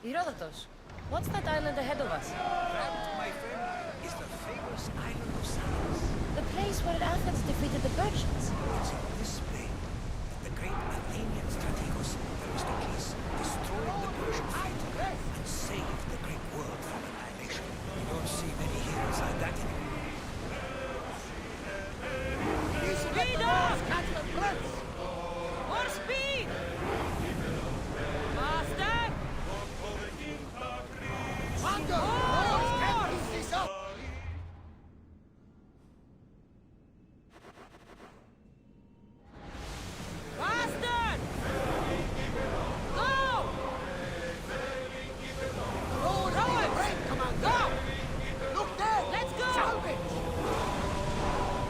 Herodotus, what's that island ahead of us? That, my friend, is the famous island of Samos. The place where Athens defeated the Persians. It's in this plain that the great Athenian strategos Themistocles destroyed the Persian fleet and saved the great world from annihilation. You don't see many heroes like that anymore. Speed up! More speed! Faster! Mando! Oh! Can't keep this up! Faster! Go! Roll Roll! break, Commander! Go! Look there! Let's go! Salvage!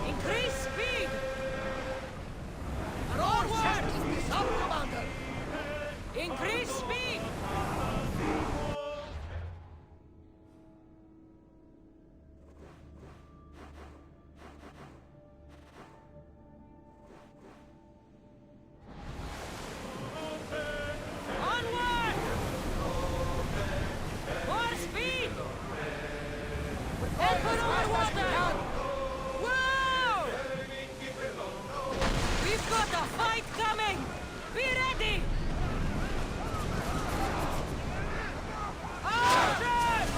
Increase speed! Roll! Forward! Can't keep this up, Commander! Increase speed! Onward! More speed! And put on water! Whoa! We've got a fight coming! Be ready! Archers!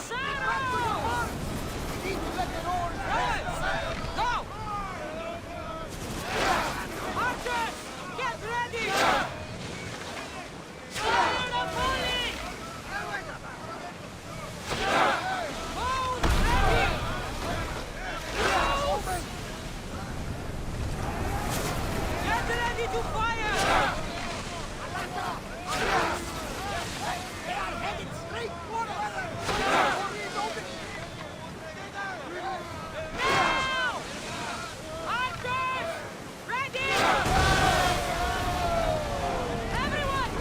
Sarah! We need to let the Lord Go! Archers! Get ready! Fire the volley! Bows ready! Bows! Get ready to fire! They are headed straight for us! Now! Archers! Ready! Everyone!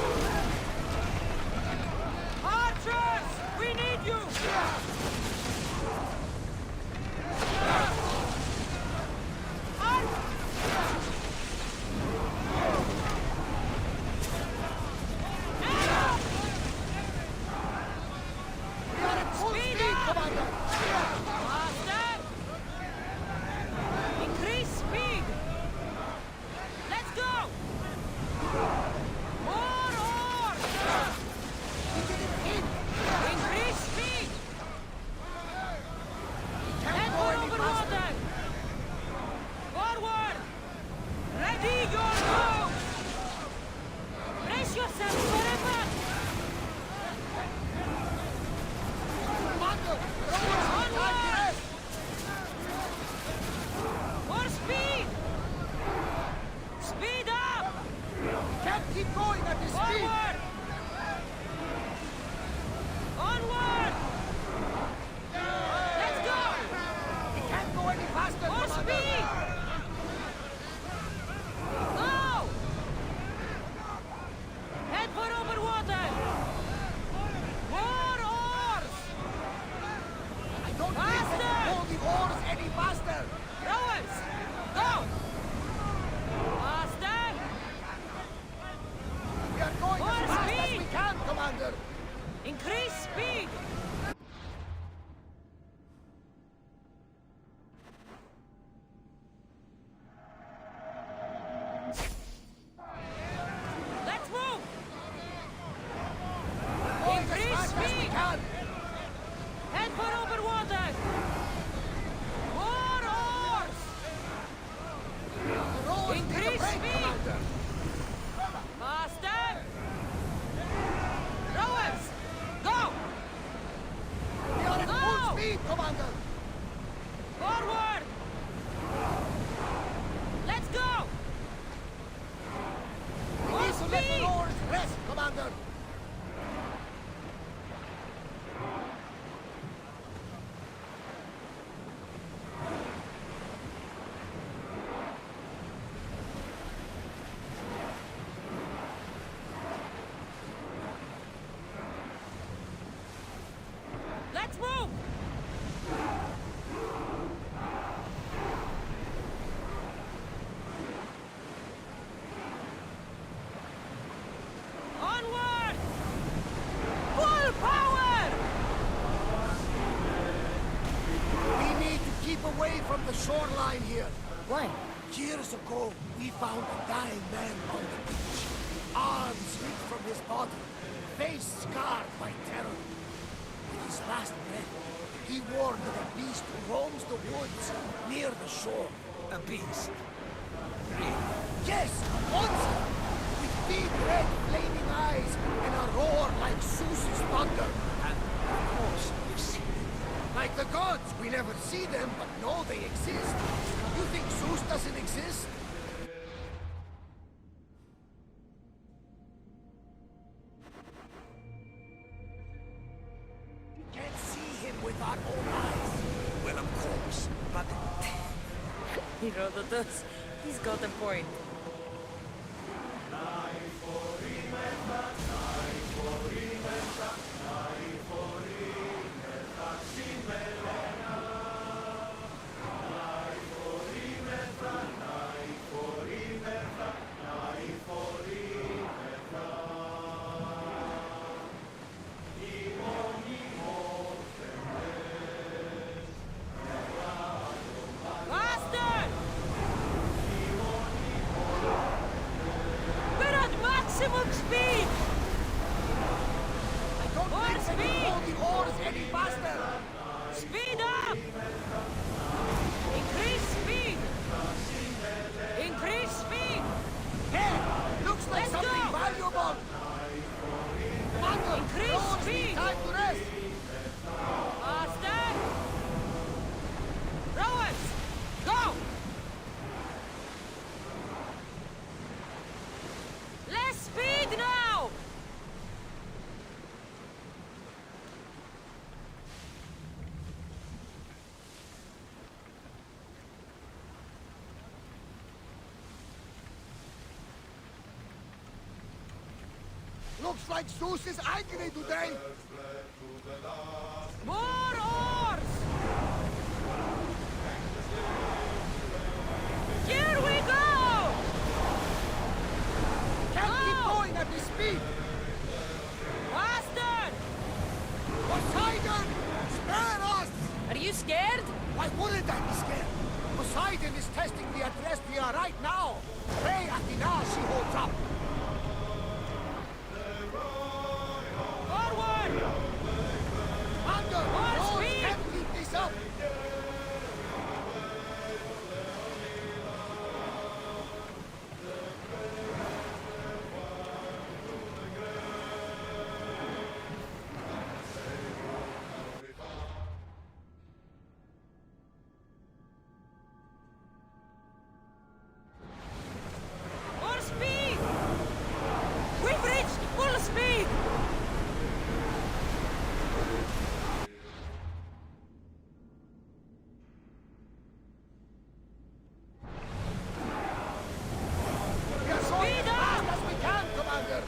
Archers! We need you! Now! We are at full Speed speed, up! Commander! Faster! Increase speed! Let's go! More oars! We didn't hit! Increase speed! Can't Head go for any over faster! water! Forward! Ready your bows! Brace yourself for impact! Commander! Rowers are time to rest! More speed! Speed up! Can't keep going at this speed! Forward! Onward! Let's go! We can't go any faster, More Commander! speed! Go! Head for shoreline here. Why? Years ago, we found a dying man on the beach. Arms ripped from his body, face scarred by terror. With his last breath, he warned of a beast who roams the woods near the shore. A beast. Really? Yes, a monster! With big red flaming eyes and a roar like Zeus's thunder. And of course, you've seen it. Like the gods, we never see them, but know they exist. You think Zeus doesn't exist? You can't see him with our own eyes. Well, of course, but Herodotus, he's got a point. Bastard! We're at maximum speed! I don't More think they speed! can hold the oars any faster. Speed up! Increase speed! Increase speed! Hey, looks like Let's something go. valuable. Commander, Increase the oars speed. need time to rest. Faster! Rowers! Go! Less speed now! Looks like Zeus is angry today. More oars! Here we go! Can't keep Go. going at this speed. Faster! Poseidon, spare us! Are you scared? Why wouldn't I be scared? Poseidon is testing the Adrestia right now. Pray Athena she holds up. Forward! Commander, More the oars speed. can't keep this up. More speed! We've reached full speed! We are going Speed as fast up. as we can, Commander.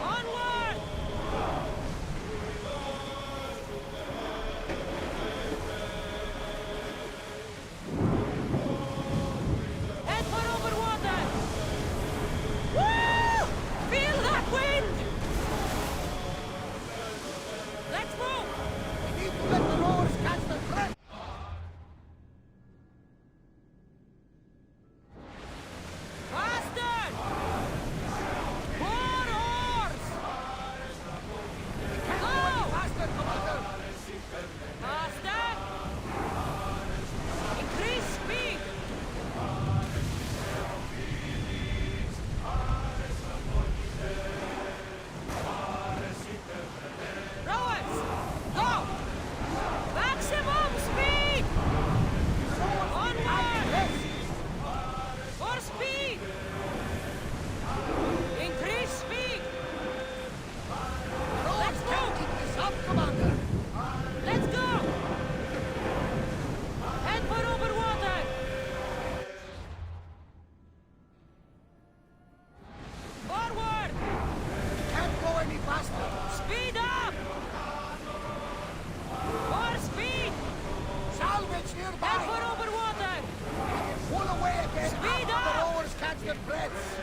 Onward! Head for over water! Woo! Feel that wind! Let's move! We need to let the rowers catch the threat. Faster! More oars! Can't go any faster, Commander. Faster! Increase speed! Rowers! Go! Maximum speed! Onward! More speed! Increase speed! Rowers Let's can't move. keep this up, Commander. Let's go! Head for over water! Forward! Can't go any faster. Speed up! More speed! Salvage Head nearby. for over water! Pull away again Speed after the up. rowers catch their breaths.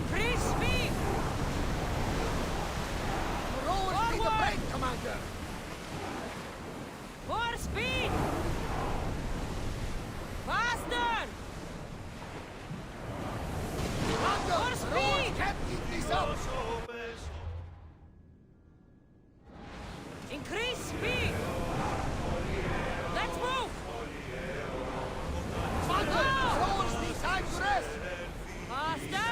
Increase speed! The rowers need a Forward! break, Commander! More speed! Faster! Commander, More the rowers speed! can't keep this up! Increase speed! Let's move! Commander, the rowers need time to rest! Faster!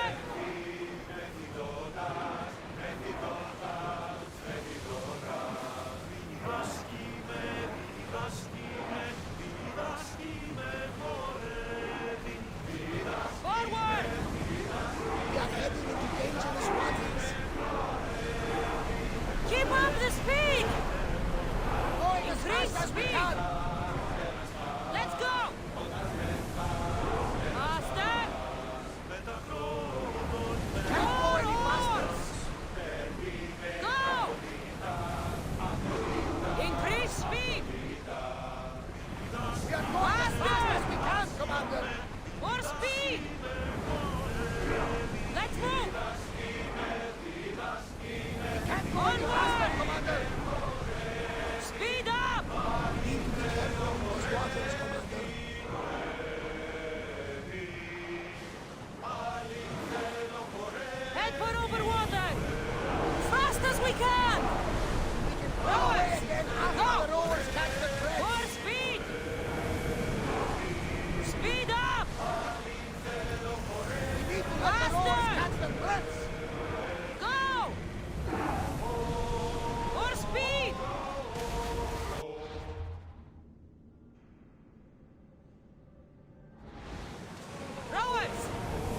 Forward! We are heading into dangerous waters! Keep up the speed! Going as Increase fast as we speed! can! Let's go! Faster! Can't go any More faster! oars! Go! Increase speed! We are going as fast as we can, Commander! More speed! Let's move! Can't go any faster, Commander! Speed up! We need to be careful in these waters, Commander. Head for over water! Fast as we can! We can pull away Rowers! again after Go! the rowers catch the thread. More speed! Speed up! We need to let the rowers Faster! catch the threads. Go! More speed! Rowers!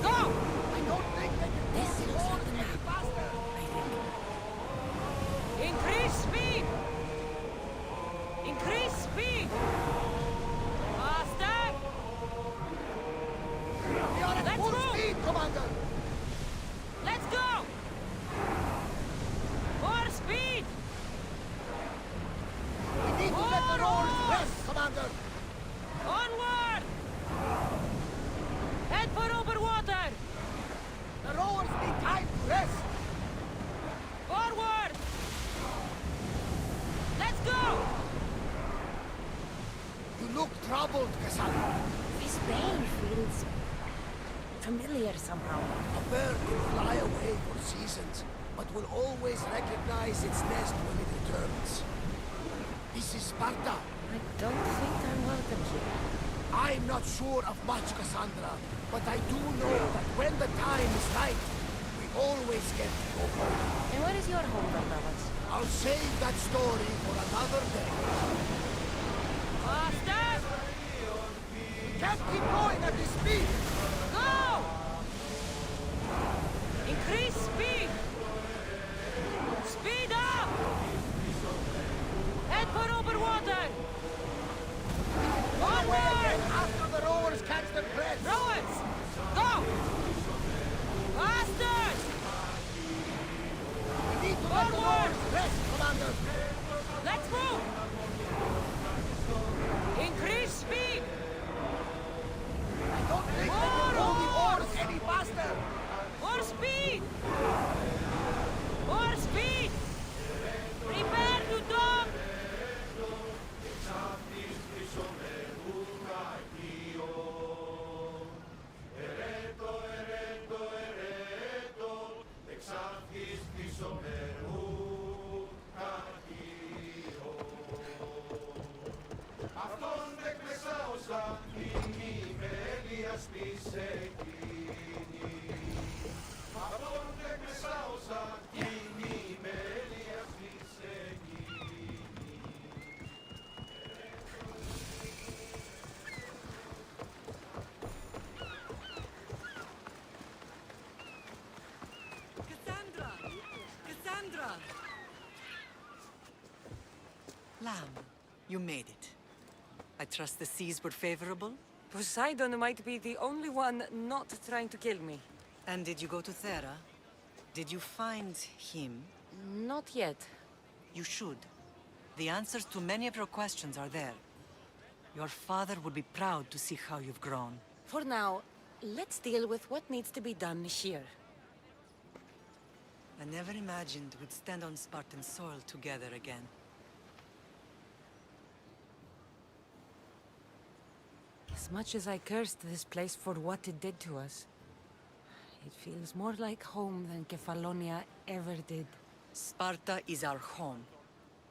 Go! I don't think they can pull the oars any faster. Increase speed! Increase speed! Faster! We are at Let's full move. speed, Commander. Let's go! More speed! We need to let the rowers rest, Commander. Onward! Head for over water! The rowers need time to rest. Forward! Let's go! You look troubled, Cassandra. This rain feels familiar somehow. A bird can fly away for seasons, but will always recognize its nest when it returns. This is Sparta. I don't think I'm welcome here. I'm not sure of much, Cassandra, but I do know that when the time is right, we always get to go home. And where is your home, Barnabas? I'll save that story for another day. Faster! We can't keep going at this speed! Go! Increase speed! Speed up! Head for over water! Away Onward! again after the rowers catch the threads! Rowers! Go! Faster! We need to let the Forward! rowers rest, Commander! Let's move! Increase speed! I don't think they can pull the oars any faster! More speed! More speed! Prepare to dock! Cassandra! Cassandra! Lamb, you made it. I trust the seas were favorable? Poseidon might be the only one not trying to kill me. And did you go to Thera? Did you find him? Not yet. You should. The answers to many of your questions are there. Your father would be proud to see how you've grown. For now, let's deal with what needs to be done here. I never imagined we'd stand on Spartan soil together again. As much as I cursed this place for what it did to us, it feels more like home than Kefalonia ever did. Sparta is our home.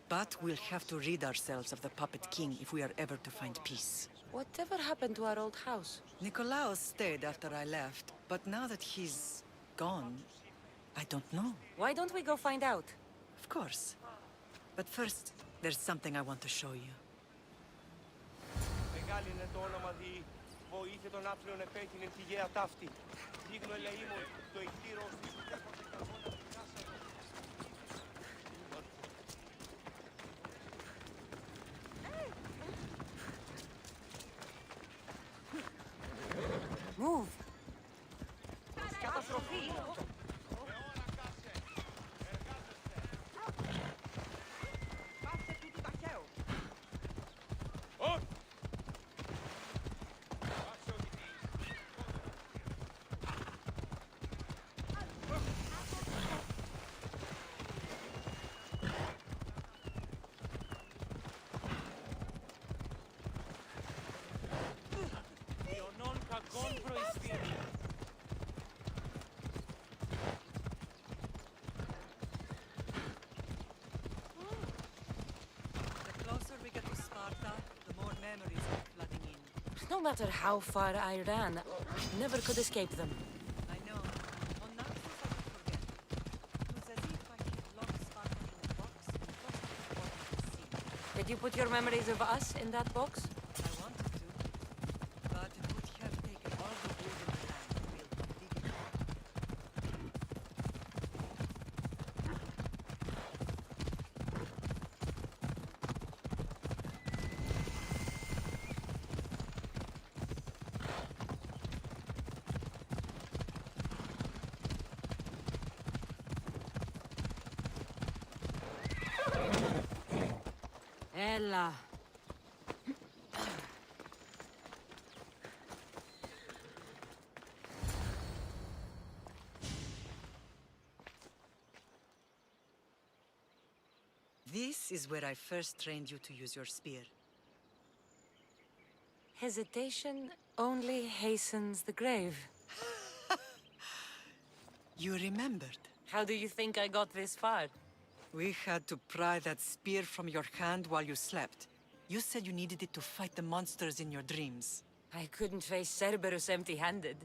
But we'll have to rid ourselves of the Puppet King if we are ever to find peace. Whatever happened to our old house? Nikolaos stayed after I left, but now that he's gone, I don't know. Why don't we go find out? Of course. But first, there's something I want to show you. Μεγάλη είναι το όνομα δι. Βοήθε τον άπλων επέτεινε τη γέα ταύτη. Δίγνω ελεήμων, το εκτήρο στους τέπονται καρβόνα πηγάσαμε. Move. Καταστροφή! Πάστε τούτου ταχαίο! Ιωνών κακών προεισφύρει. The closer we get to Sparta, the more memories are flooding in. No matter how far I ran, I never could escape them. I know. On Naxos I could forget. It was as if I had locked Sparta in a box and tossed it to the bottom of the sea. Did you put your memories of us in that box? I wanted to, but it would have taken all the wood in the land to build one big enough. Ella. This is where I first trained you to use your spear. Hesitation only hastens the grave. You remembered. How do you think I got this far? We had to pry that spear from your hand while you slept. You said you needed it to fight the monsters in your dreams. I couldn't face Cerberus empty-handed.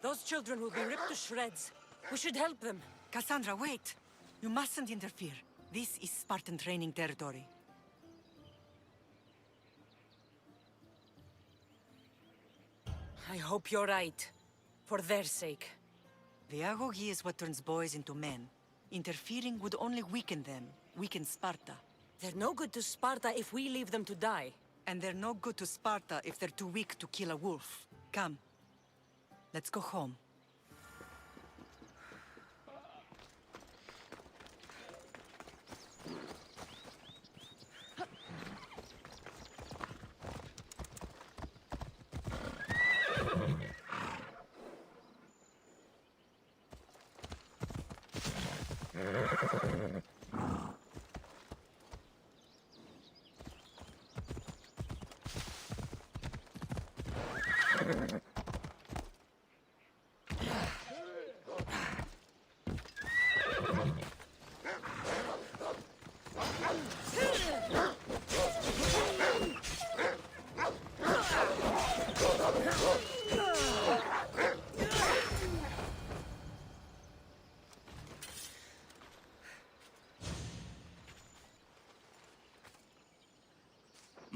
Those children will be ripped to shreds. We should help them. Cassandra, wait! You mustn't interfere. This is Spartan training territory. I hope you're right. For their sake. The agoge is what turns boys into men. Interfering would only weaken them, weaken Sparta. They're no good to Sparta if we leave them to die. And they're no good to Sparta if they're too weak to kill a wolf. Come. Let's go home.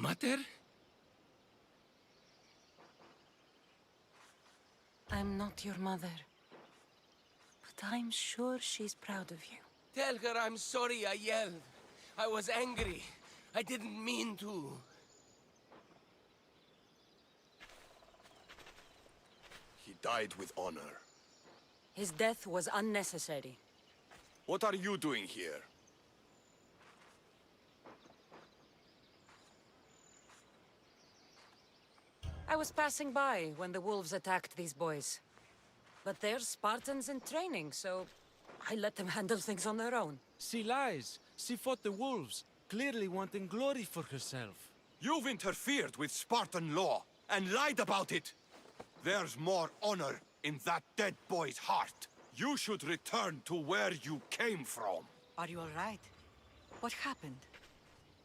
Mater? I'm not your mother. But I'm sure she's proud of you. Tell her I'm sorry I yelled. I was angry. I didn't mean to. He died with honor. His death was unnecessary. What are you doing here? I I was passing by when the wolves attacked these boys. But they're Spartans in training, so I let them handle things on their own. She lies. She fought the wolves, clearly wanting glory for herself. You've interfered with Spartan law and lied about it. There's more honor in that dead boy's heart. You should return to where you came from. Are you all right? What happened?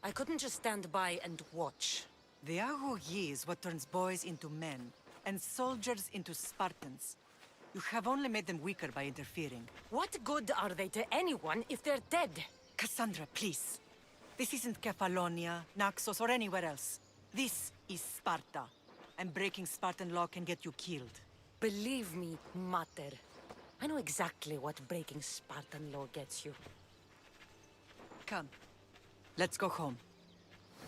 I couldn't just stand by and watch. The Ago Yi is what turns boys into men, and soldiers into Spartans. You have only made them weaker by interfering. What good are they to anyone if they're dead? Cassandra, please. This isn't Kefalonia, Naxos, or anywhere else. This is Sparta. And breaking Spartan law can get you killed. Believe me, Mater. I know exactly what breaking Spartan law gets you. Come. Let's go home.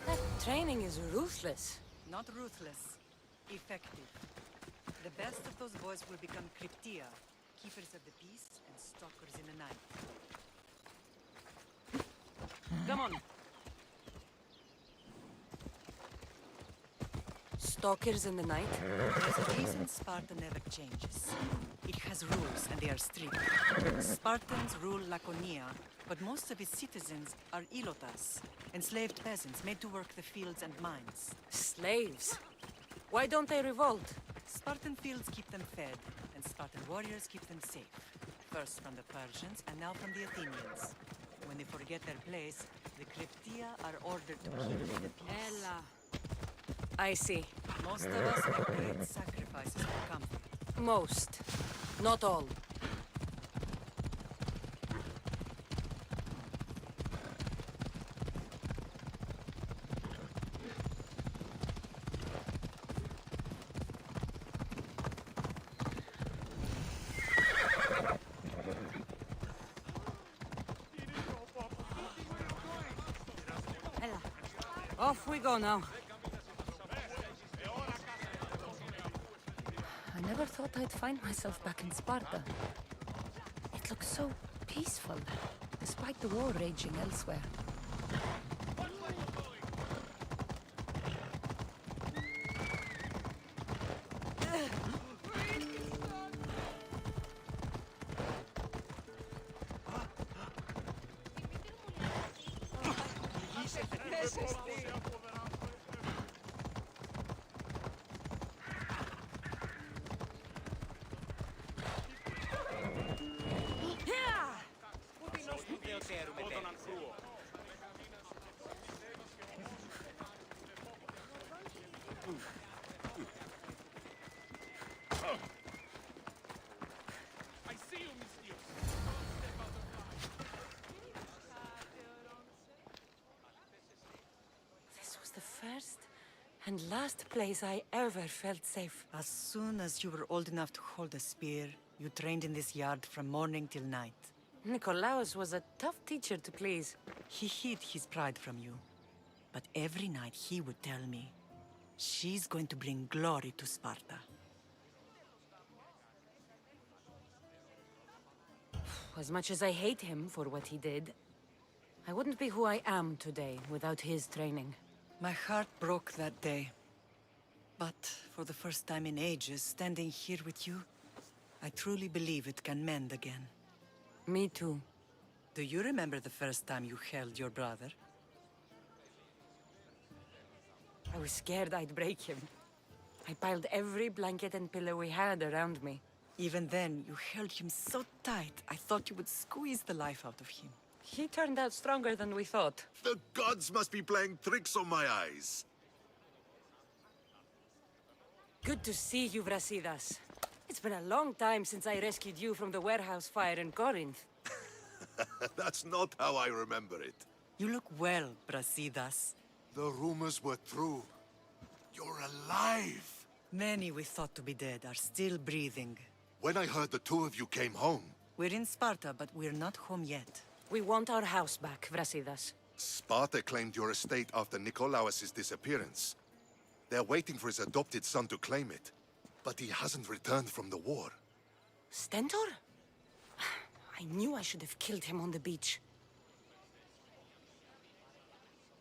That training is ruthless. Not ruthless. Effective. The best of those boys will become Cryptia, keepers of the peace and stalkers in the night. Come on. Stalkers in the night? There's a reason Sparta never changes. It has rules, and they are strict. Spartans rule Laconia, but most of its citizens are ilotas, enslaved peasants made to work the fields and mines. Slaves. Why don't they revolt? Spartan fields keep them fed, and Spartan warriors keep them safe. First from the Persians, and now from the Athenians. When they forget their place, the Cryptia are ordered to keep the peace. Ella. I see. Most of us make great sacrifices for comfort. Most. Not all. Ella. Off we go now. I never thought I'd find myself back in Sparta. It looks so peaceful, despite the war raging elsewhere. This was the first and last place I ever felt safe. As soon as you were old enough to hold a spear, you trained in this yard from morning till night. Nikolaos was a tough teacher to please. He hid his pride from you. But every night he would tell me, she's going to bring glory to Sparta. As much as I hate him for what he did, I wouldn't be who I am today without his training. My heart broke that day. But for the first time in ages, standing here with you, I truly believe it can mend again. Me too. Do you remember the first time you held your brother? I was scared I'd break him. I piled every blanket and pillow we had around me. Even then, you held him so tight, I thought you would squeeze the life out of him. He turned out stronger than we thought. The gods must be playing tricks on my eyes. Good to see you, Brasidas. It's been a long time since I rescued you from the warehouse fire in Corinth. That's not how I remember it. You look well, Brasidas. The rumors were true. You're alive! Many we thought to be dead are still breathing. When I heard the two of you came home, We're in Sparta, but we're not home yet. We want our house back, Brasidas. Sparta claimed your estate after Nikolaos' disappearance. They're waiting for his adopted son to claim it. But he hasn't returned from the war. Stentor? I knew I should have killed him on the beach.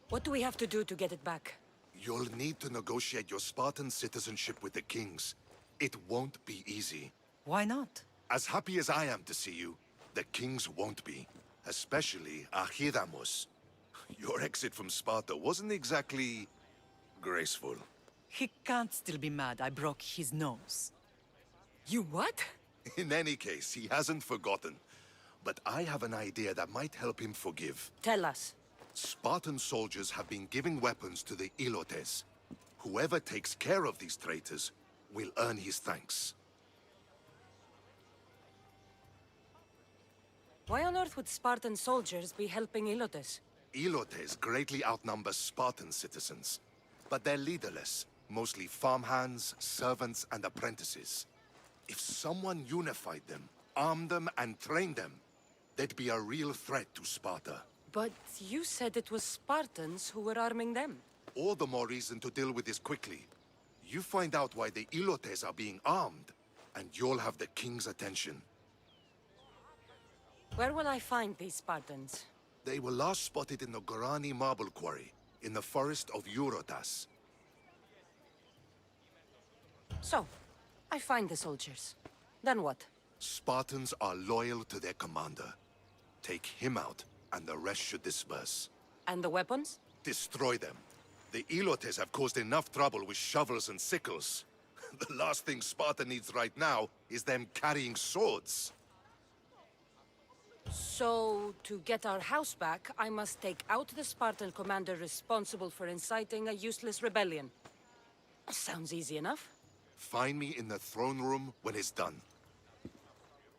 What do we have to do to get it back? You'll need to negotiate your Spartan citizenship with the kings. It won't be easy. Why not? As happy as I am to see you, the kings won't be. Especially Archidamos. Your exit from Sparta wasn't exactly graceful. He can't still be mad I broke his nose. You what? In any case, he hasn't forgotten. But I have an idea that might help him forgive. Tell us. Spartan soldiers have been giving weapons to the Ilotes. Whoever takes care of these traitors will earn his thanks. Why on earth would Spartan soldiers be helping Ilotes? Ilotes greatly outnumber Spartan citizens. But they're leaderless, mostly farmhands, servants, and apprentices. If someone unified them, armed them, and trained them, they'd be a real threat to Sparta. But you said it was Spartans who were arming them. All the more reason to deal with this quickly. You find out why the Ilotes are being armed, and you'll have the king's attention. Where will I find these Spartans? They were last spotted in the Gorani marble quarry, in the forest of Eurotas. So, I find the soldiers. Then what? Spartans are loyal to their commander. Take him out, and the rest should disperse. And the weapons? Destroy them. The Ilotes have caused enough trouble with shovels and sickles. The last thing Sparta needs right now is them carrying swords. So, to get our house back, I must take out the Spartan commander responsible for inciting a useless rebellion. Sounds easy enough. Find me in the throne room when it's done.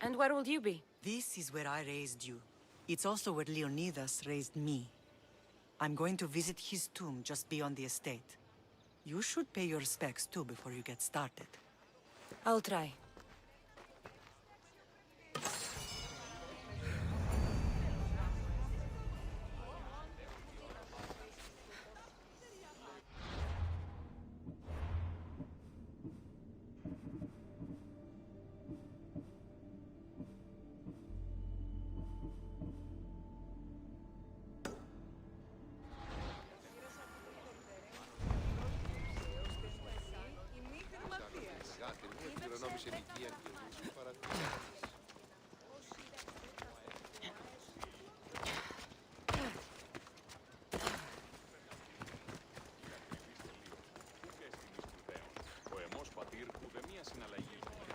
And where will you be? This is where I raised you. It's also where Leonidas raised me. I'm going to visit his tomb just beyond the estate. You should pay your respects too before you get started. I'll try.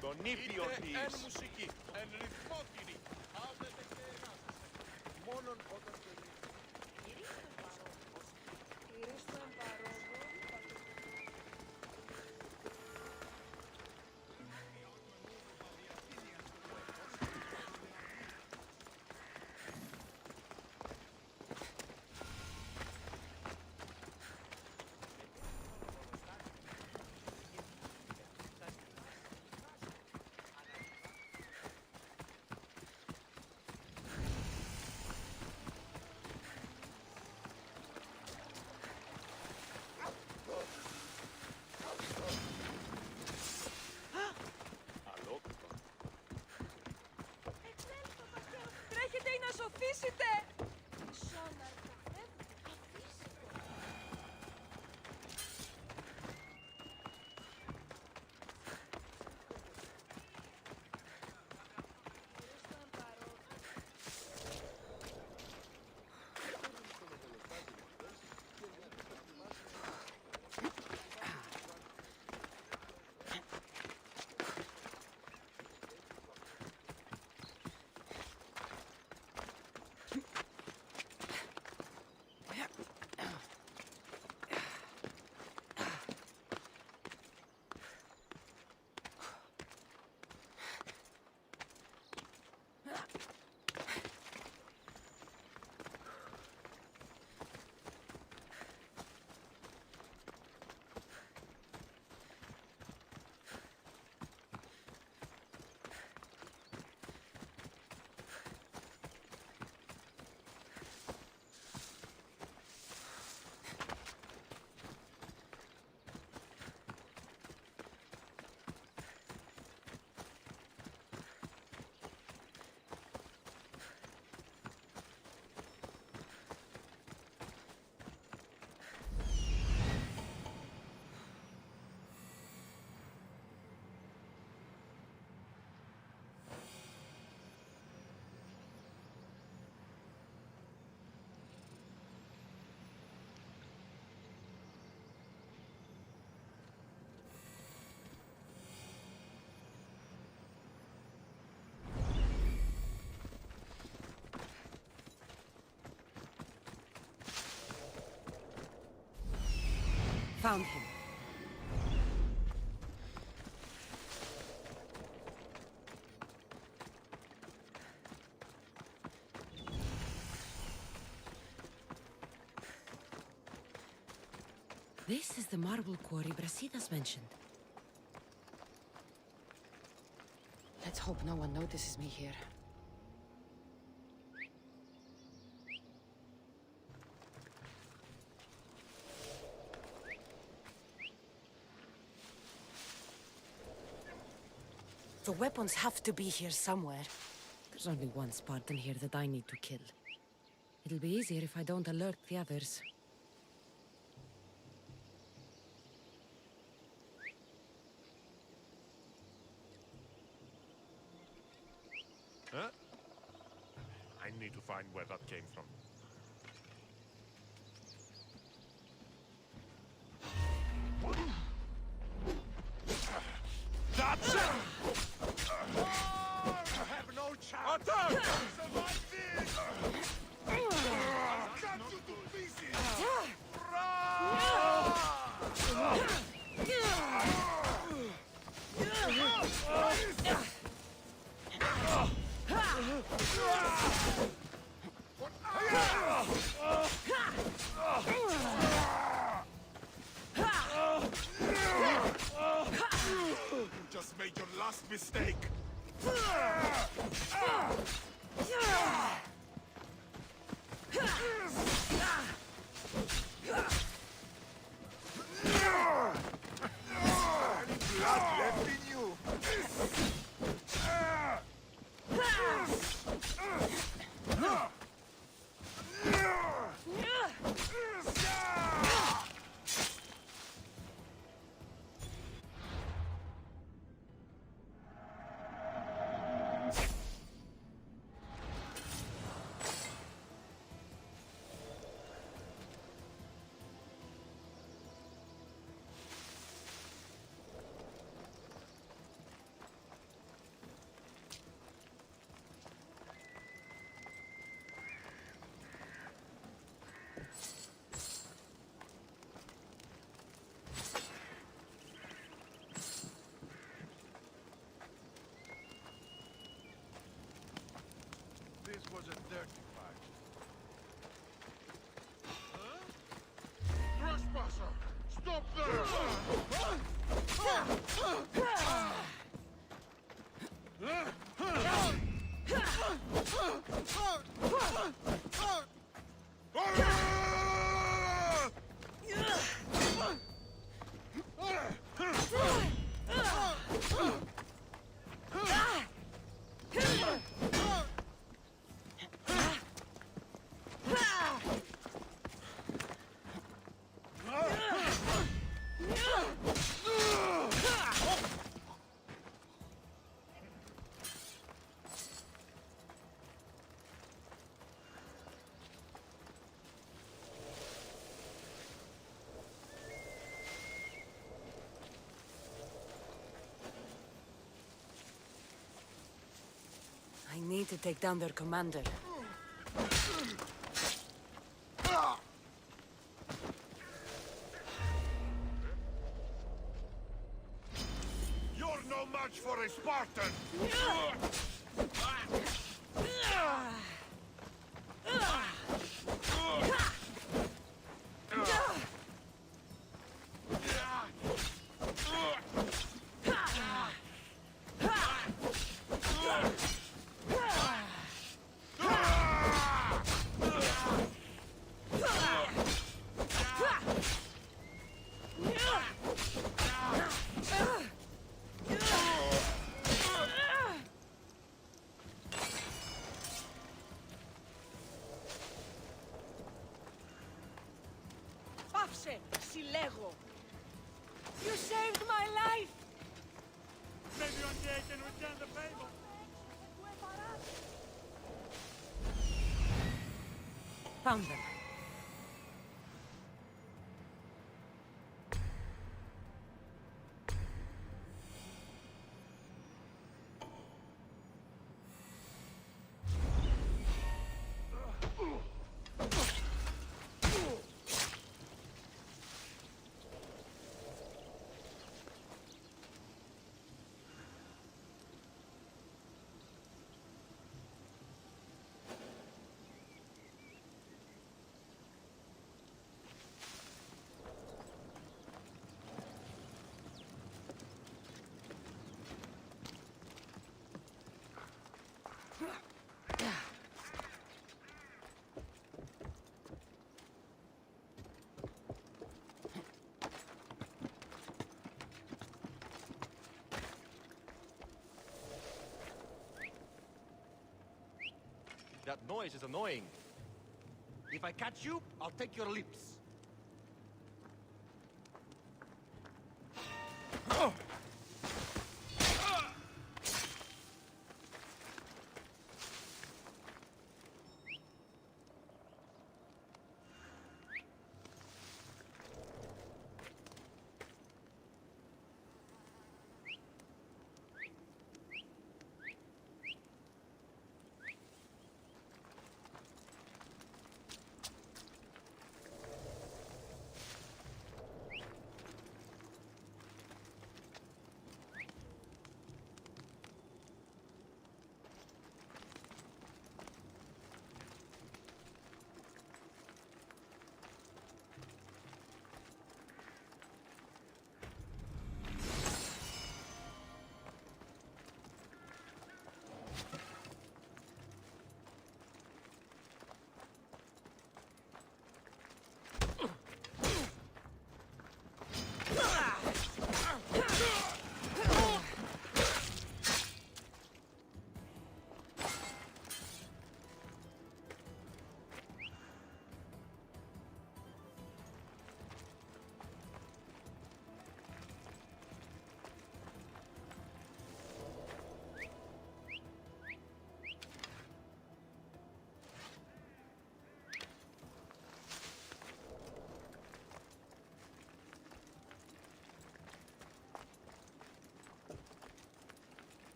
Τον ήπιον της. Μουσική, εν ρυθμόκινη. Μόνον όταν το Found him. This is the marble quarry Brasidas mentioned. Let's hope no one notices me here. The weapons have to be here somewhere. There's only one Spartan here that I need to kill. It'll be easier if I don't alert the others. Huh? I need to find where that came from. That's it! I have no chance! Attack! Survive this! I'll cut you to pieces! You just made your last mistake! Blood left in you! This was a dirty fight. Huh? Trespasser! Stop I need to take down their commander. You're no match for a Spartan! You saved my life! Maybe one day I can return the favor. Found them. That noise is annoying. If I catch you, I'll take your lips.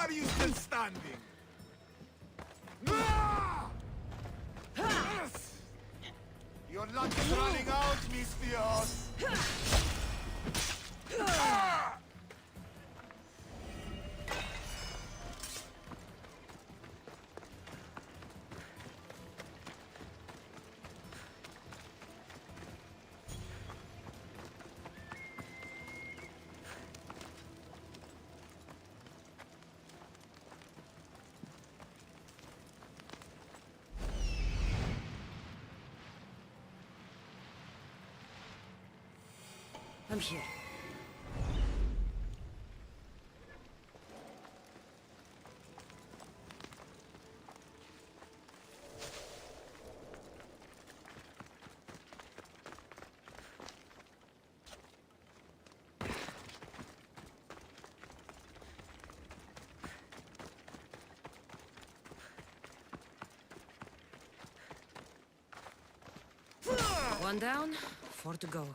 Are you still standing? Your luck is running out, Mistios. I'm here. One down, 4 to go.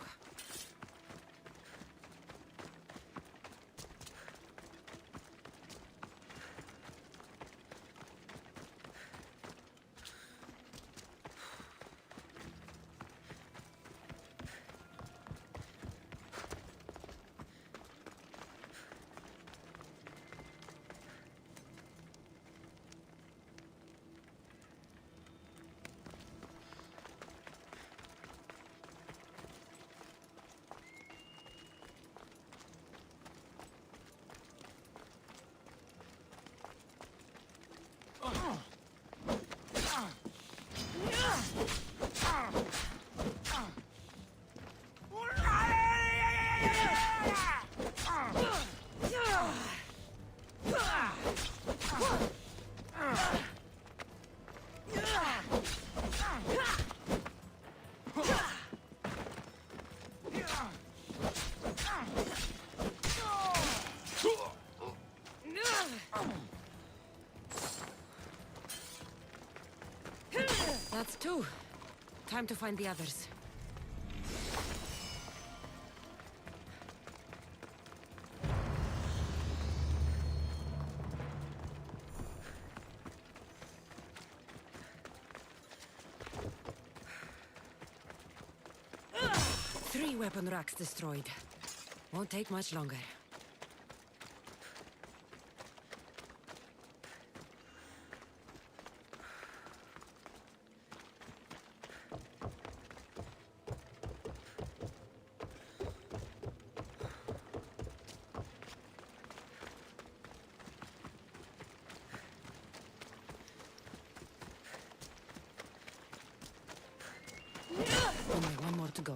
That's 2. Time to find the others. Three weapon racks destroyed. Won't take much longer. Only one more to go.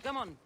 Come on.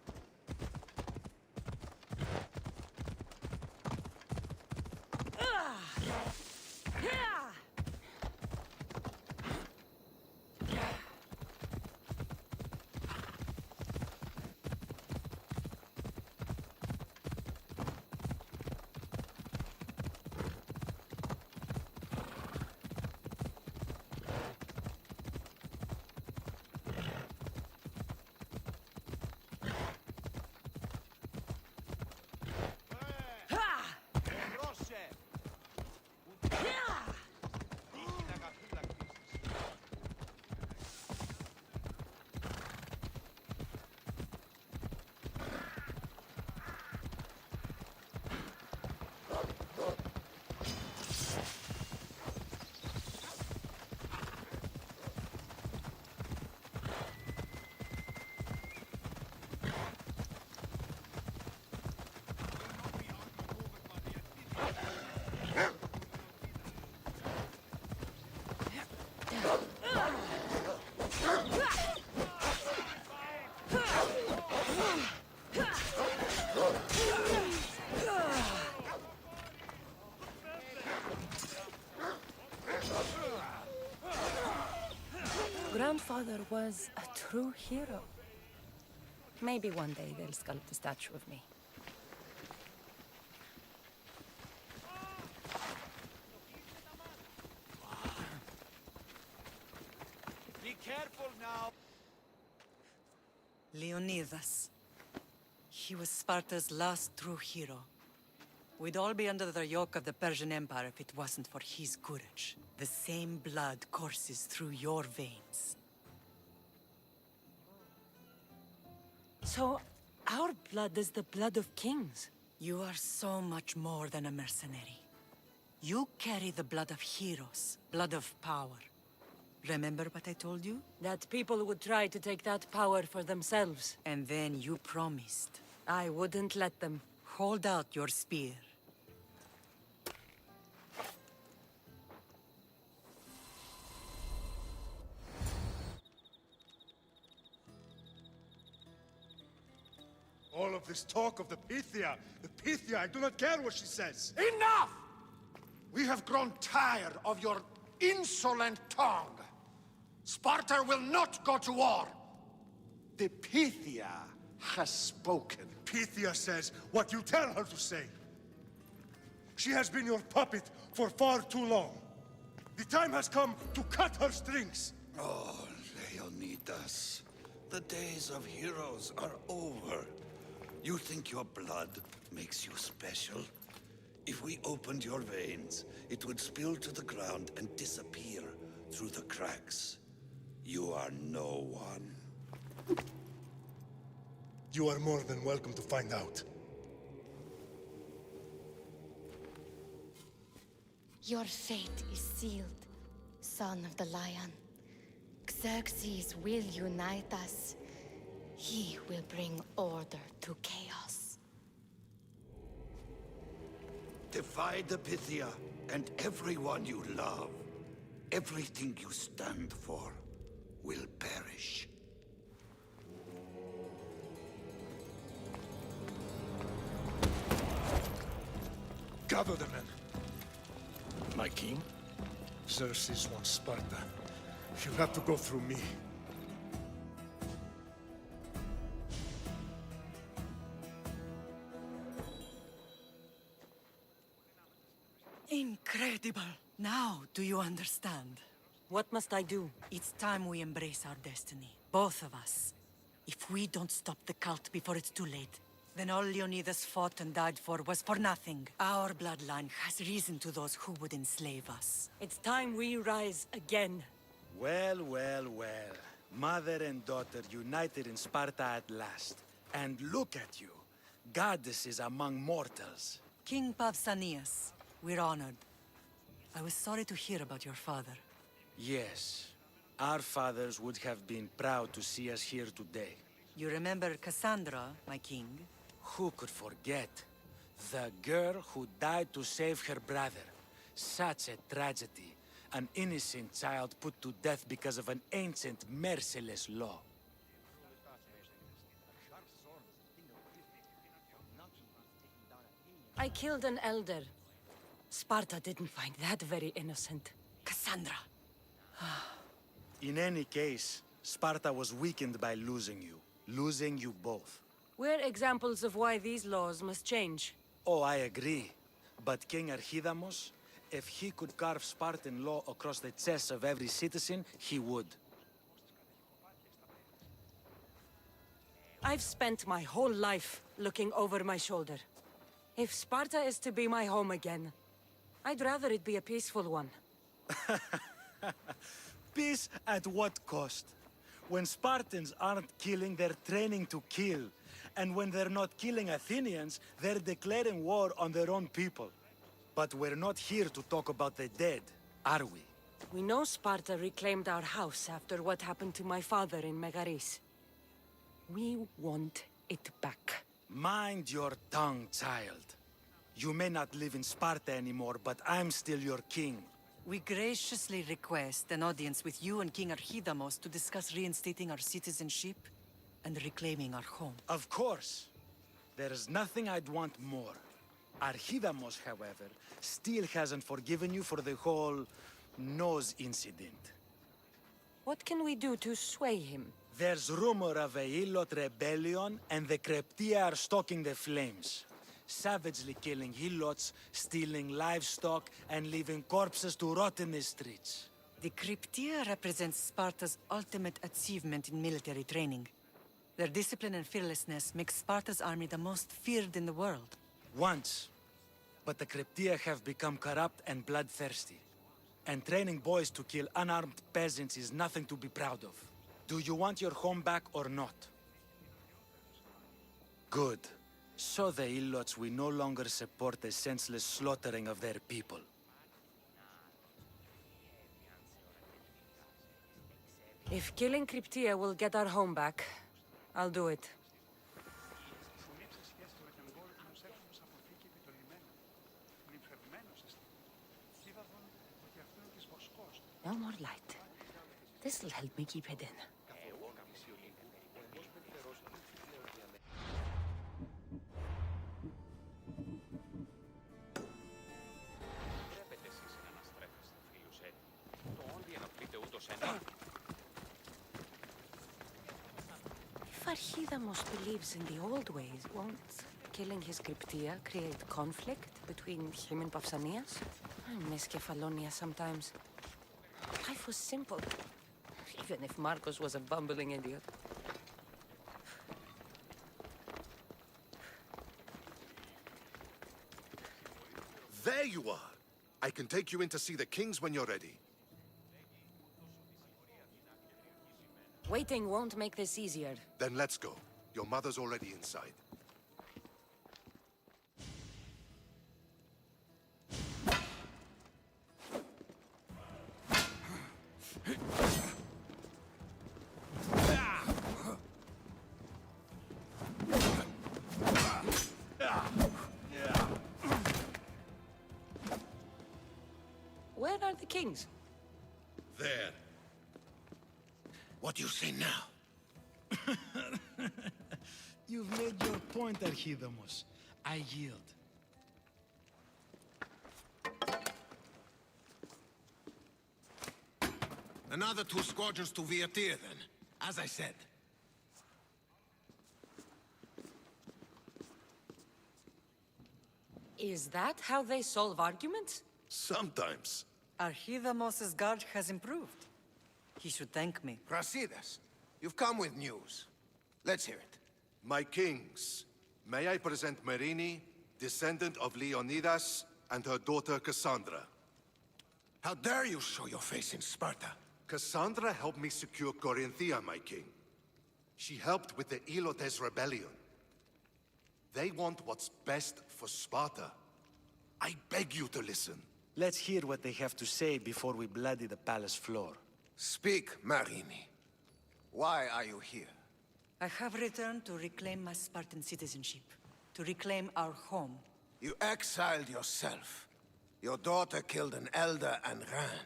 Grandfather was a true hero. Maybe one day they'll sculpt a statue of me. Be careful now. Leonidas. He was Sparta's last true hero. We'd all be under the yoke of the Persian Empire if it wasn't for his courage. The same blood courses through your veins. So, our blood is the blood of kings. You are so much more than a mercenary. You carry the blood of heroes, blood of power. Remember what I told you? That people would try to take that power for themselves. And then you promised. I wouldn't let them. Hold out your spear. All of this talk of the Pythia, I do not care what she says. Enough! We have grown tired of your insolent tongue. Sparta will not go to war. The Pythia has spoken. Pythia says what you tell her to say. She has been your puppet for far too long. The time has come to cut her strings. Oh, Leonidas. The days of heroes are over. You think your blood makes you special? If we opened your veins, it would spill to the ground and disappear through the cracks. You are no one. You are more than welcome to find out. Your fate is sealed, son of the lion. Xerxes will unite us. He will bring order to chaos. Defy the Pythia and everyone you love. Everything you stand for will perish. Gather the men. My king? Xerxes wants Sparta. He'll have to go through me. Incredible! Now, do you understand? What must I do? It's time we embrace our destiny. Both of us. If we don't stop the cult before it's too late, then all Leonidas fought and died for was for nothing. Our bloodline has reason to those who would enslave us. It's time we rise again. Well, well, well. Mother and daughter united in Sparta at last. And look at you. Goddesses among mortals. King Pausanias, we're honored. I was sorry to hear about your father. Yes. Our fathers would have been proud to see us here today. You remember Cassandra, my king? Who could forget? The girl who died to save her brother. Such a tragedy. An innocent child put to death because of an ancient, merciless law. I killed an elder. Sparta didn't find that very innocent. Cassandra! In any case, Sparta was weakened by losing you. Losing you both. We're examples of why these laws must change. Oh, I agree. But King Archidamos, if he could carve Spartan law across the chests of every citizen, he would. I've spent my whole life looking over my shoulder. If Sparta is to be my home again, I'd rather it be a peaceful one. Peace at what cost? When Spartans aren't killing, they're training to kill. And when they're not killing Athenians, they're declaring war on their own people. But we're not here to talk about the dead, are we? We know Sparta reclaimed our house after what happened to my father in Megaris. We want it back. Mind your tongue, child. You may not live in Sparta anymore, but I'm still your king. We graciously request an audience with you and King Archidamos to discuss reinstating our citizenship and reclaiming our home. Of course. There's nothing I'd want more. Archidamos, however, still hasn't forgiven you for the whole nose incident. What can we do to sway him? There's rumor of a Hilot rebellion, and the Kreptia are stalking the flames. Savagely killing Hilots, stealing livestock, and leaving corpses to rot in the streets. The Cryptia represents Sparta's ultimate achievement in military training. Their discipline and fearlessness make Sparta's army the most feared in the world. Once. But the Cryptia have become corrupt and bloodthirsty. And training boys to kill unarmed peasants is nothing to be proud of. Do you want your home back or not? Good. So the Ilots will no longer support the senseless slaughtering of their people. If killing Cryptia will get our home back, I'll do it. No more light. This'll help me keep hidden. If Archidamos believes in the old ways, won't killing his Cryptia create conflict between him and Pausanias? I miss Kefalonia sometimes. Life was simple, even if Marcos was a bumbling idiot. There you are! I can take you in to see the kings when you're ready. Waiting won't make this easier. Then let's go. Your mother's already inside. Where are the kings? There. What do you say now? You've made your point, Archidamos. I yield. Another 2 squadrons to Viatir, then. As I said. Is that how they solve arguments? Sometimes. Archidamos' guard has improved. He should thank me. Brasidas, you've come with news. Let's hear it. My kings, may I present Merini, descendant of Leonidas, and her daughter Cassandra. How dare you show your face in Sparta? Cassandra helped me secure Corinthia, my king. She helped with the Ilotes rebellion. They want what's best for Sparta. I beg you to listen. Let's hear what they have to say before we bloody the palace floor. Speak, Marini. Why are you here? I have returned to reclaim my Spartan citizenship, to reclaim our home. You exiled yourself. Your daughter killed an elder and ran.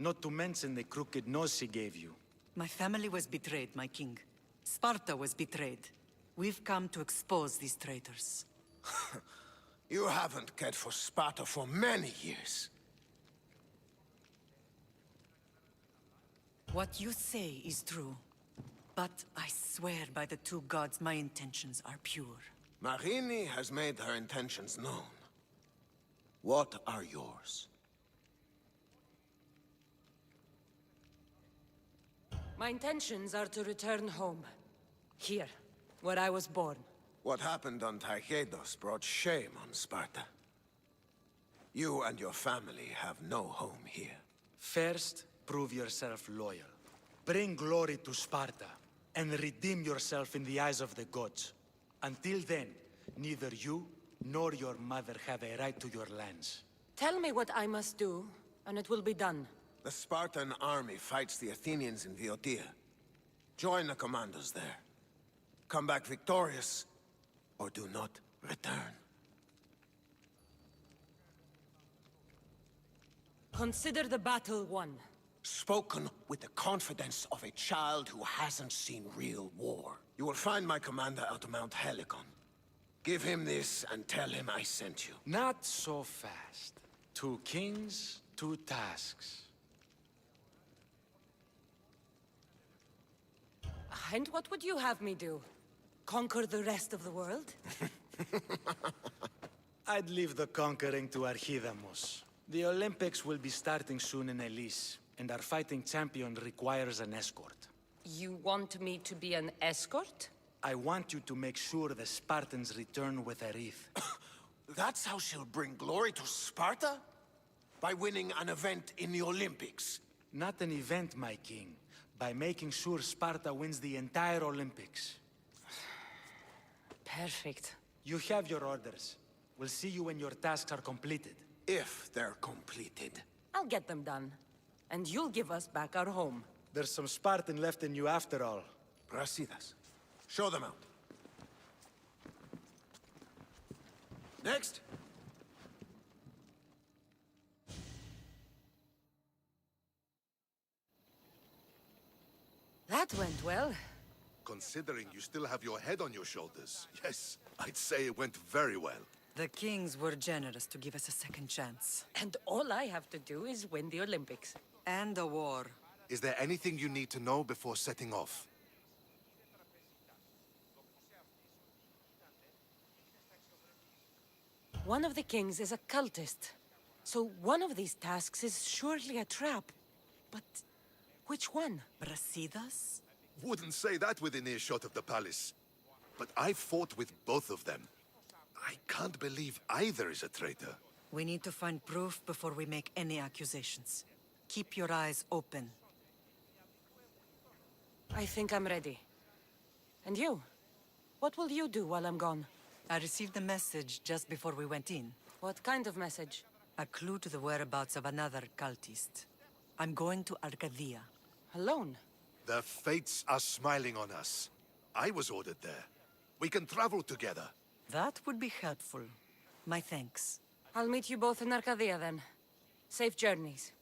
Not to mention the crooked nose she gave you. My family was betrayed, my king. Sparta was betrayed. We've come to expose these traitors. You haven't cared for Sparta for many years. What you say is true. But I swear by the two gods my intentions are pure. Marini has made her intentions known. What are yours? My intentions are to return home. Here, where I was born. What happened on Taygetos brought shame on Sparta. You and your family have no home here. First, prove yourself loyal. Bring glory to Sparta, and redeem yourself in the eyes of the gods. Until then, neither you nor your mother have a right to your lands. Tell me what I must do, and it will be done. The Spartan army fights the Athenians in Viotia. Join the commandos there. Come back victorious, or do not return. Consider the battle won. Spoken with the confidence of a child who hasn't seen real war. You will find my commander out of Mount Helicon. Give him this and tell him I sent you. Not so fast. 2 kings, 2 tasks. And what would you have me do? Conquer the rest of the world? I'd leave the conquering to Archidamos. The Olympics will be starting soon in Elise, and our fighting champion requires an escort. You want me to be an escort? I want you to make sure the Spartans return with a wreath. That's how she'll bring glory to Sparta? By winning an event in the Olympics? Not an event, my king. By making sure Sparta wins the entire Olympics. Perfect. You have your orders. We'll see you when your tasks are completed. If they're completed. I'll get them done. And you'll give us back our home. There's some Spartan left in you after all. Brasidas. Show them out. Next. That went well. Considering you still have your head on your shoulders, yes, I'd say it went very well. The kings were generous to give us a second chance. And all I have to do is win the Olympics. And a war. Is there anything you need to know before setting off? One of the kings is a cultist. So one of these tasks is surely a trap. But which one? Brasidas? Wouldn't say that within earshot of the palace. But I fought with both of them. I can't believe either is a traitor. We need to find proof before we make any accusations. Keep your eyes open. I think I'm ready. And you? What will you do while I'm gone? I received a message just before we went in. What kind of message? A clue to the whereabouts of another cultist. I'm going to Arcadia. Alone? The fates are smiling on us. I was ordered there. We can travel together. That would be helpful. My thanks. I'll meet you both in Arcadia then. Safe journeys.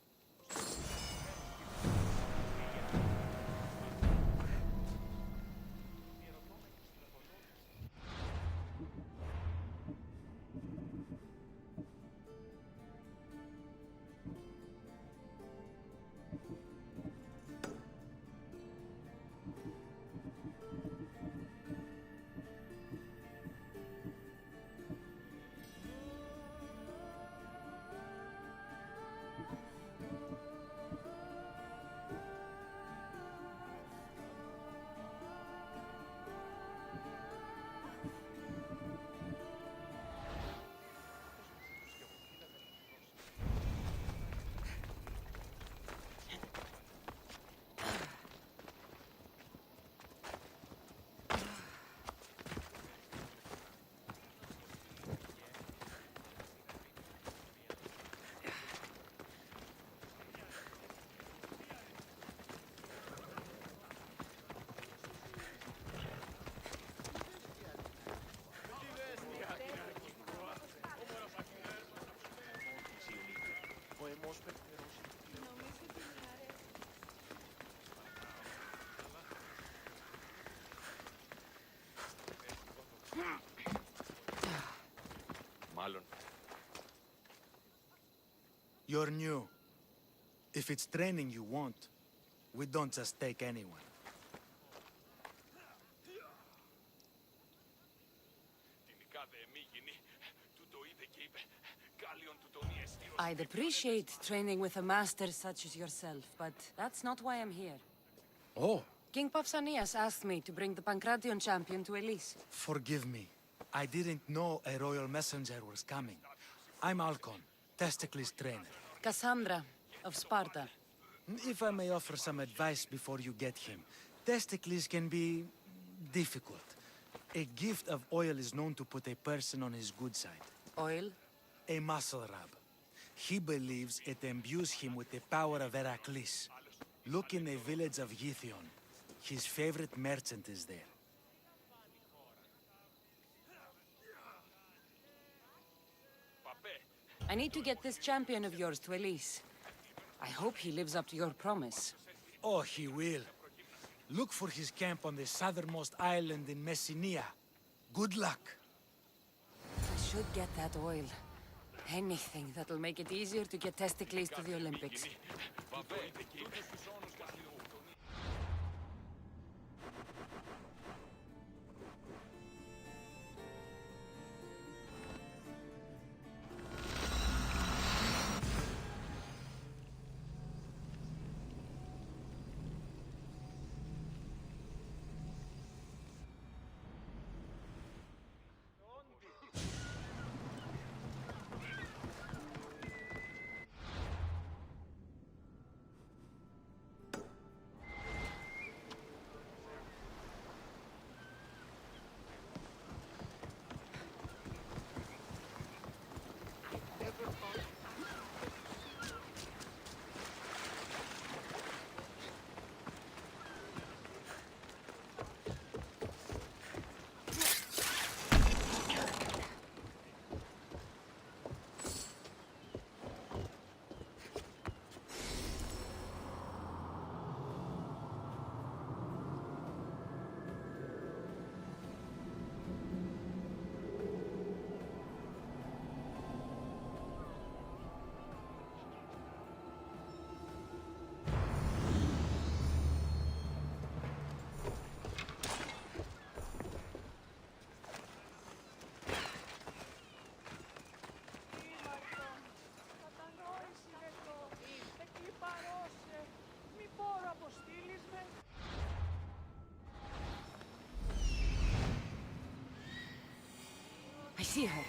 You're new. If it's training you want, we don't just take anyone. I'd appreciate training with a master such as yourself, but that's not why I'm here. Oh, King Pausanias asked me to bring the Pancration champion to Elise. forgive me. I didn't know a royal messenger was coming. I'm Alcon, Testicles trainer. Cassandra of Sparta. If I may offer some advice before you get him, Testicles can be difficult. A gift of oil is known to put a person on his good side. Oil? A muscle rub. He believes it imbues him with the power of Heracles. Look in the village of Yithion. His favorite merchant is there. I need to get this champion of yours to Elise. I hope he lives up to your promise. Oh, he will. Look for his camp on the southernmost island in Messenia. Good luck. I should get that oil. Anything that'll make it easier to get Testicles to the Olympics. I see her.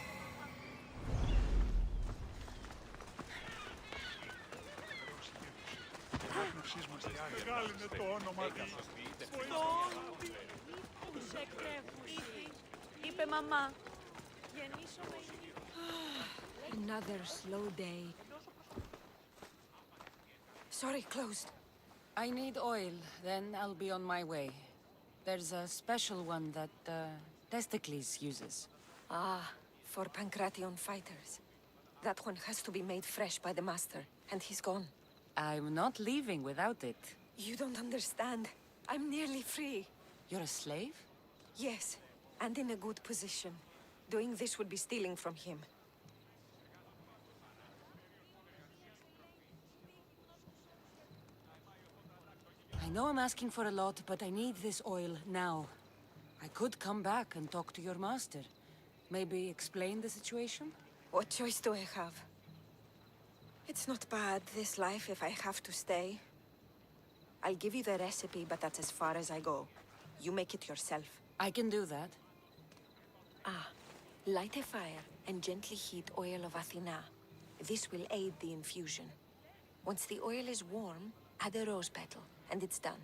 Είπε μαμά. Another slow day. Sorry, closed. I need oil, then I'll be on my way. There's a special one that, Testicles uses. Ah, for Pancration fighters. That one has to be made fresh by the master, and he's gone. I'm not leaving without it. You don't understand. I'm nearly free. You're a slave? Yes, and in a good position. Doing this would be stealing from him. I know I'm asking for a lot, but I need this oil now. I could come back and talk to your master. Maybe explain the situation? What choice do I have? It's not bad, this life, if I have to stay. I'll give you the recipe, but that's as far as I go. You make it yourself. I can do that. Light a fire and gently heat oil of Athena. This will aid the infusion. Once the oil is warm, add a rose petal, and it's done.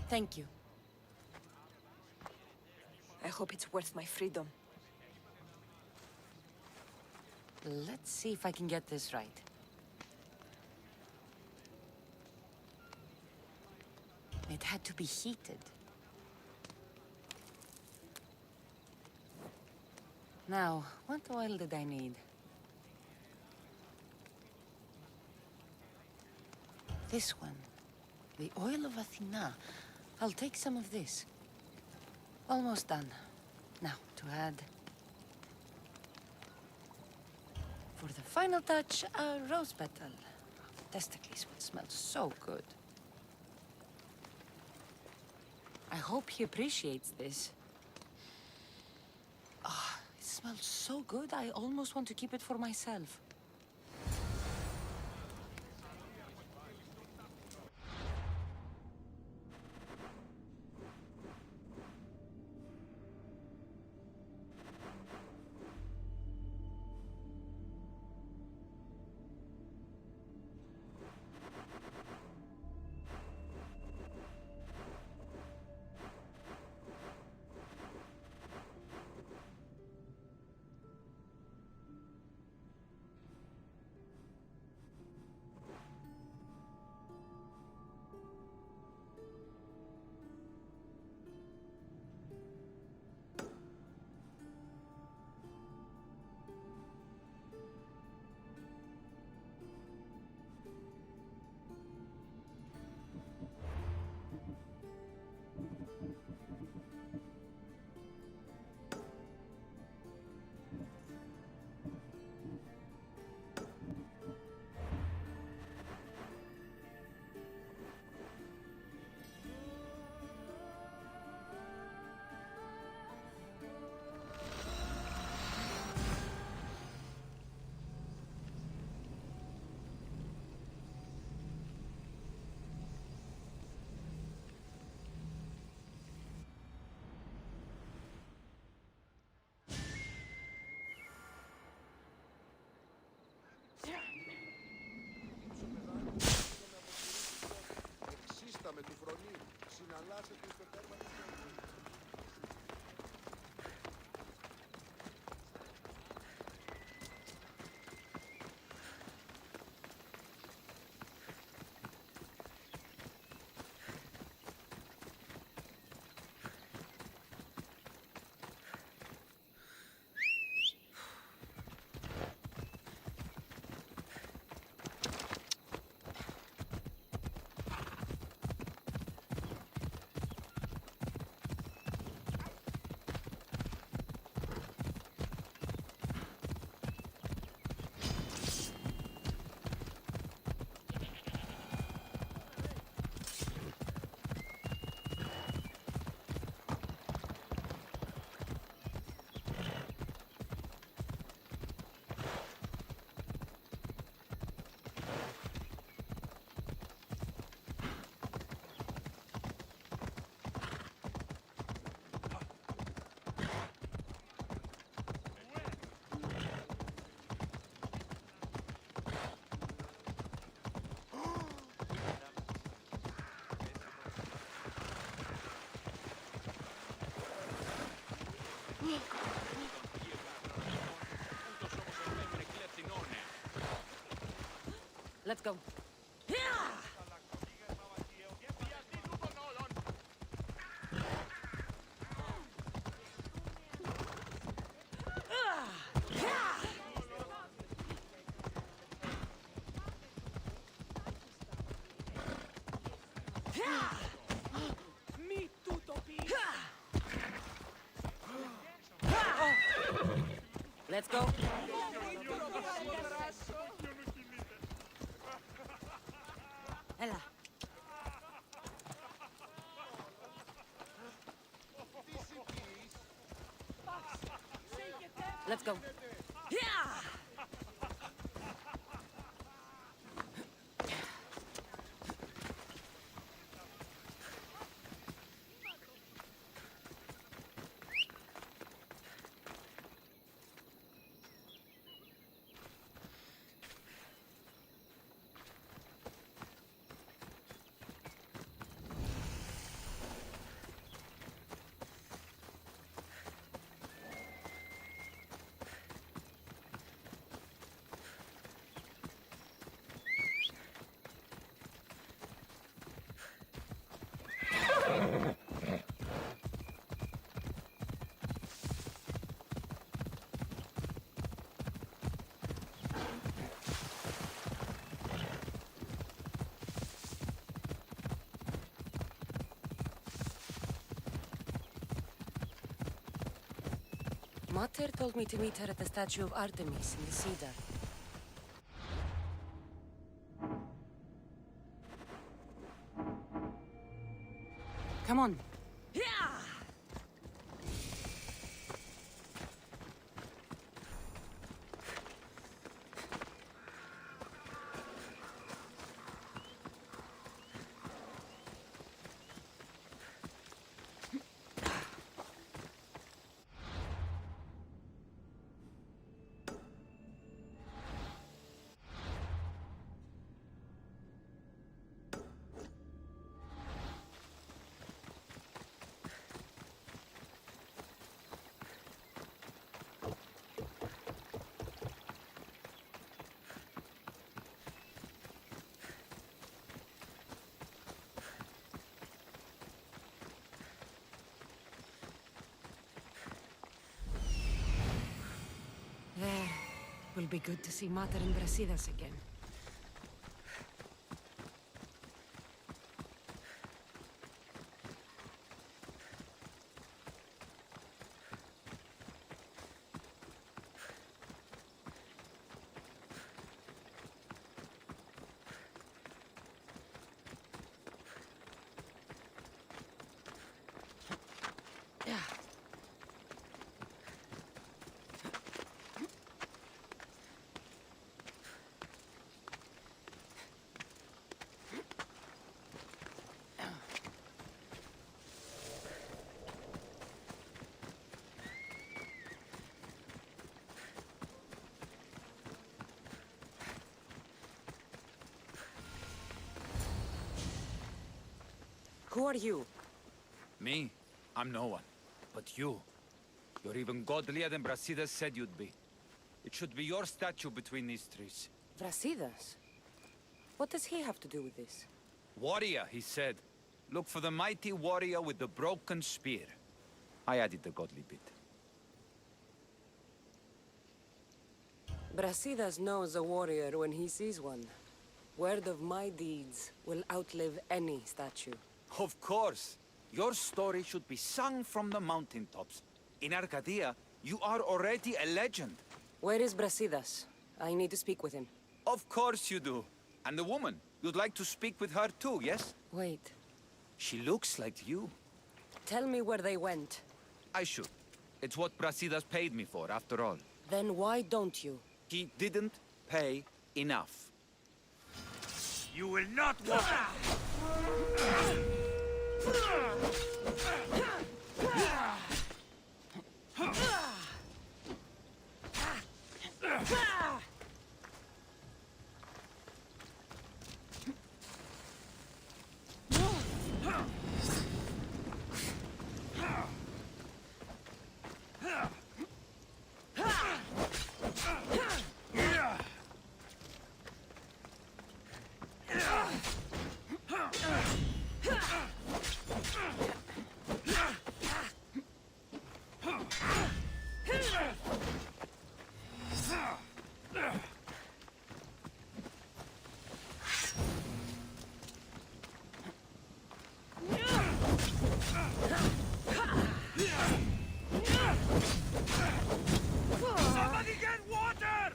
Thank you. I hope it's worth my freedom. Let's see if I can get this right. It had to be heated. Now, what oil did I need? This one. The oil of Athena. I'll take some of this. Almost done. Now, to add... For the final touch, a rose petal. Testicles would smell so good. I hope he appreciates this. Ah, it smells so good, I almost want to keep it for myself. Με του φρονή, συναλλάσσεται στο τέρμα της ζωής. Let's go. Let's go. Έλα. Let's go. Mater told me to meet her at the statue of Artemis in the cedar. Come on. There. Will be good to see Mater and Brasidas again. Who are you? Me? I'm no one. But you. You're even godlier than Brasidas said you'd be. It should be your statue between these trees. Brasidas? What does he have to do with this? Warrior, he said. Look for the mighty warrior with the broken spear. I added the godly bit. Brasidas knows a warrior when he sees one. Word of my deeds will outlive any statue. Of course. Your story should be sung from the mountaintops. In Arcadia, you are already a legend. Where is Brasidas? I need to speak with him. Of course you do. And the woman, you'd like to speak with her too, yes? Wait. She looks like you. Tell me where they went. I should. It's what Brasidas paid me for, after all. Then why don't you? He didn't pay enough. You will not walk! Somebody get water!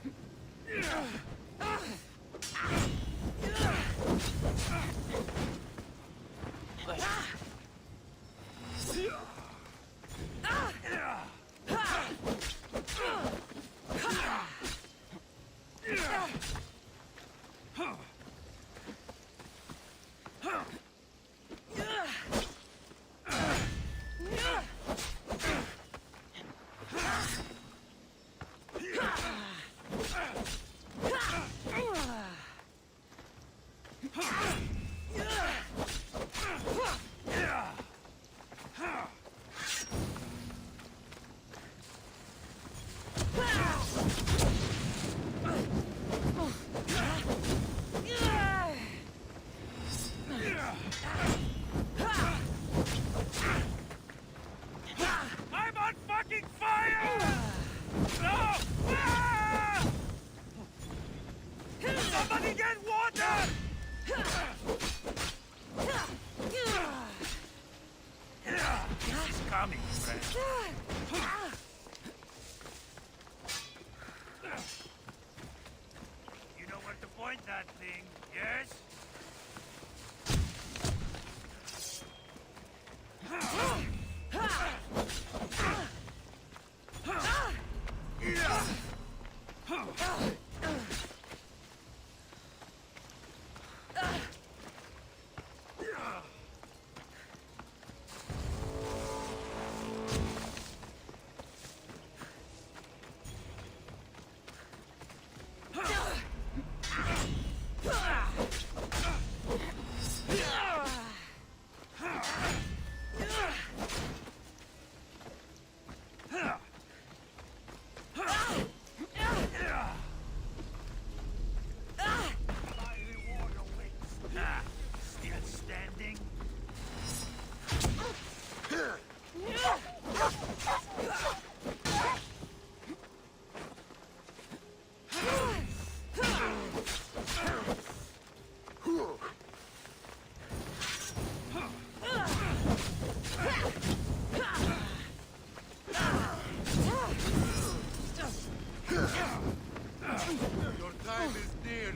I'm on fucking fire! No! Ah! Somebody get water! He's coming, friend. You know where to point that thing, yes? here!